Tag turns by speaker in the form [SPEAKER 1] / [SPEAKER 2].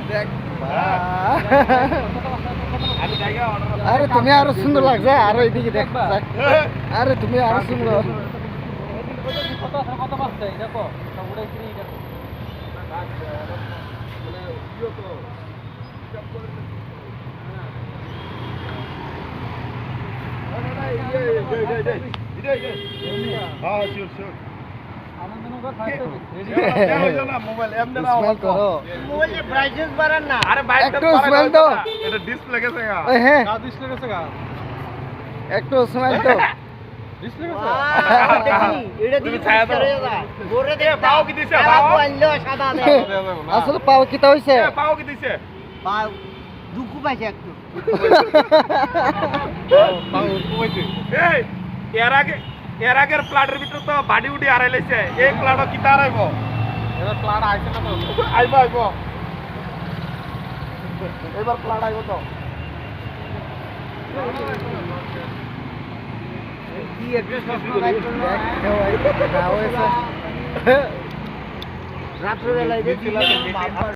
[SPEAKER 1] দেখ আরে তুমি আরো সুন্দর লাগছে আরো এদিকে দেখ আরে তুমি আরো সুন্দর
[SPEAKER 2] কত বাজছে দেখো ওটাই ফ্রি দেখো
[SPEAKER 1] স্মেল করো
[SPEAKER 3] মোবাইলে ব্রাইটনেস বাড়ান না।
[SPEAKER 1] একটু স্মেল দাও
[SPEAKER 4] এটা ডিসপ্লে গেছে গা
[SPEAKER 1] হ্যাঁ
[SPEAKER 2] ডিসপ্লে গেছে গা
[SPEAKER 1] একটু স্মেল দাও
[SPEAKER 2] ডিসপ্লে গেছে
[SPEAKER 3] দেখি এটা
[SPEAKER 4] তুমি
[SPEAKER 3] দিকে
[SPEAKER 4] ছায়া দাও।
[SPEAKER 3] করে যা গোরে দে
[SPEAKER 4] পাও কি দিছে,
[SPEAKER 3] পাও
[SPEAKER 4] পাও?
[SPEAKER 3] আনলো সাদা দে
[SPEAKER 1] আসলে পাও কিতা হইছে
[SPEAKER 4] পাও কি দিছে
[SPEAKER 3] পাও দুকু পাইছে একটু
[SPEAKER 4] এই এর আগের প্লাটের ভিতর তো বাড়ি উঠি হারাই লাইছে এই প্লাটও কি তার আইব
[SPEAKER 2] এবার প্লাট আইছে না তো
[SPEAKER 4] আইব এবার প্লাট আইব তো
[SPEAKER 3] কি অ্যাড্রেস
[SPEAKER 1] দেখ হয়েছে
[SPEAKER 3] রাত্রে বেলায় দেখি